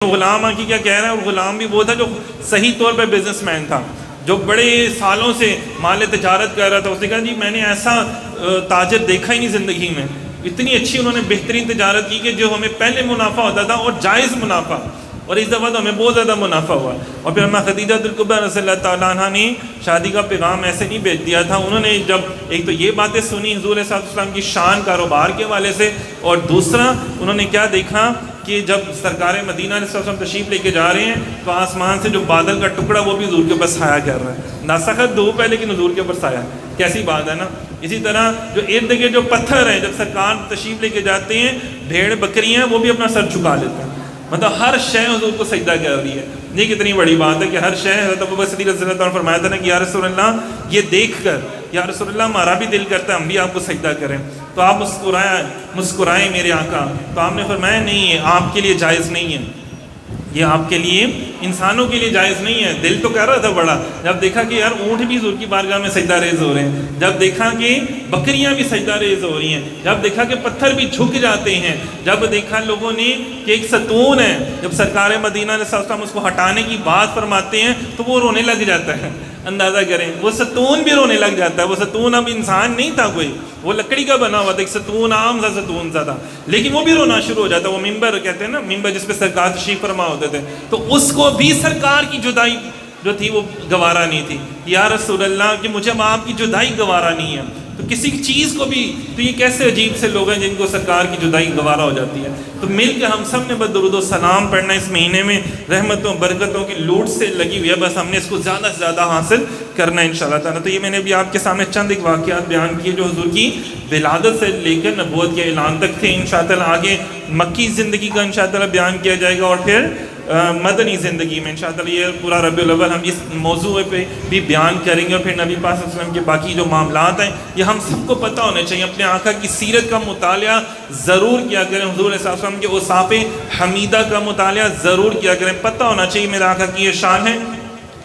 غلام کی کیا کہہ رہا ہے، اور غلام بھی وہ تھا جو صحیح طور پہ بزنس مین تھا، جو بڑے سالوں سے مال تجارت کر رہا تھا۔ اس نے کہا جی میں نے ایسا تاجر دیکھا ہی نہیں زندگی میں، اتنی اچھی انہوں نے بہترین تجارت کی کہ جو ہمیں پہلے منافع ہوتا تھا اور جائز منافع، اور اس دفعہ تو ہمیں بہت زیادہ منافع ہوا۔ اور پھر اماں خدیجہ الکبریٰ رضی اللہ تعالیٰ عنہ نے شادی کا پیغام ایسے نہیں بھیج دیا تھا، انہوں نے جب ایک تو یہ باتیں سنی حضور صلی اللہ علیہ وسلم کی شان کاروبار کے حوالے سے، اور دوسرا انہوں نے کیا دیکھا کہ جب سرکار مدینہ علیہ السلام تشریف لے کے جا رہے ہیں تو آسمان سے جو بادل کا ٹکڑا وہ بھی حضور کے اوپر سایہ کر رہا ہے، ناسخت دھوپ ہے لیکن حضور کے اوپر سایہ، کیسی بات ہے نا۔ اسی طرح جو ارد گرد جو پتھر ہیں، جب سرکار تشریف لے کے جاتے ہیں، بھیڑ بکریاں وہ بھی اپنا سر جھکا لیتے ہیں، مطلب ہر شے حضور کو سجدہ کر رہی ہے۔ یہ کتنی بڑی بات ہے کہ ہر شے، حضرت ابوبکر صدیق رضی اللہ عنہ فرمایا تھا نا کہ یا رسول اللہ یہ دیکھ کر، یا رسول اللہ ہمارا بھی دل کرتا ہے ہم بھی آپ کو سجدہ کریں، تو آپ مسکرائیں میرے آقا۔ تو آپ نے فرمایا نہیں ہے، آپ کے لیے جائز نہیں ہے، یہ آپ کے لیے، انسانوں کے لیے جائز نہیں ہے۔ دل تو کہہ رہا تھا بڑا، جب دیکھا کہ یار اونٹ بھی حضور کی بارگاہ میں سجدہ ریز ہو رہے ہیں، جب دیکھا کہ بکریاں بھی سجدہ ریز ہو رہی ہیں، جب دیکھا کہ پتھر بھی جھک جاتے ہیں، جب دیکھا لوگوں نے کہ ایک ستون ہے، جب سرکار مدینہ علیہ السلام اس کو ہٹانے کی بات فرماتے ہیں تو وہ رونے لگ جاتا ہے۔ اندازہ کریں وہ ستون بھی رونے لگ جاتا ہے، وہ ستون اب انسان نہیں تھا کوئی، وہ لکڑی کا بنا ہوا تھا، ایک ستون عام سا ستون سا تھا، لیکن وہ بھی رونا شروع ہو جاتا ہے۔ وہ ممبر کہتے ہیں نا، ممبر جس پہ سرکار تشریف فرما ہوتے تھے، تو اس کو بھی سرکار کی جدائی جو تھی وہ گوارا نہیں تھی۔ یا رسول اللہ کہ مجھے اب آپ کی جدائی گوارا نہیں ہے، تو کسی چیز کو بھی، تو یہ کیسے عجیب سے لوگ ہیں جن کو سرکار کی جدائی گوارا ہو جاتی ہے۔ تو مل کے ہم سب نے بس درود و سلام پڑھنا اس مہینے میں، رحمتوں برکتوں کی لوٹ سے لگی ہوئی ہے، بس ہم نے اس کو زیادہ سے زیادہ حاصل کرنا ہے انشاءاللہ تعالیٰ۔ تو یہ میں نے بھی آپ کے سامنے چند ایک واقعات بیان کیے جو حضور کی ولادت سے لے کر نبوت کے اعلان تک تھے۔ انشاءاللہ آگے مکی زندگی کا انشاءاللہ بیان کیا جائے گا، اور پھر مدنی زندگی میں انشاءاللہ یہ پورا ربیع الاول ہم اس موضوع پہ بھی بیان کریں گے، اور پھر نبی پاک صلی اللہ علیہ وسلم کے باقی جو معاملات ہیں یہ ہم سب کو پتہ ہونے چاہیے۔ اپنے آقا کی سیرت کا مطالعہ ضرور کیا کریں، حضور صلی اللہ علیہ وسلم کے اوصاف حمیدہ کا مطالعہ ضرور کیا کریں، پتہ ہونا چاہیے میرے آقا کی یہ شان ہے،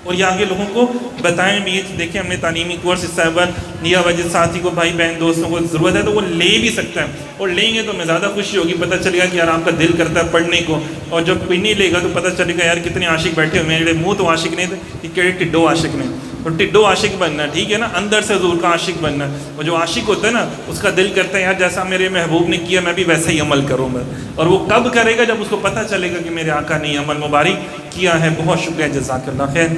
اور یہ آگے لوگوں کو بتائیں بھی۔ دیکھیں ہم نے تعلیمی کورس اس صاحبان یا وجہ ساتھی کو، بھائی بہن دوستوں کو ضرورت ہے تو وہ لے بھی سکتا ہے، اور لیں گے تو میں زیادہ خوشی ہوگی، پتہ چلے گا کہ یار آپ کا دل کرتا ہے پڑھنے کو، اور جب کوئی نہیں لے گا تو پتہ چلے گا یار کتنے عاشق بیٹھے ہوئے ہیں، میرے منہ تو عاشق نہیں تھے، یہ کہڑے ٹڈو عاشق نے، اور ٹڈو عاشق بننا ٹھیک ہے نا، اندر سے حضور کا عاشق بننا، اور جو عاشق ہوتا ہے نا اس کا دل کرتا ہے یار جیسا میرے محبوب نے کیا میں بھی ویسا ہی عمل کروں گا، اور وہ کب کرے گا؟ جب اس کو پتہ چلے گا کہ میرے آقا نے یہ عمل مبارک کیا ہے۔ بہت شکریہ، جزاک اللہ خیر۔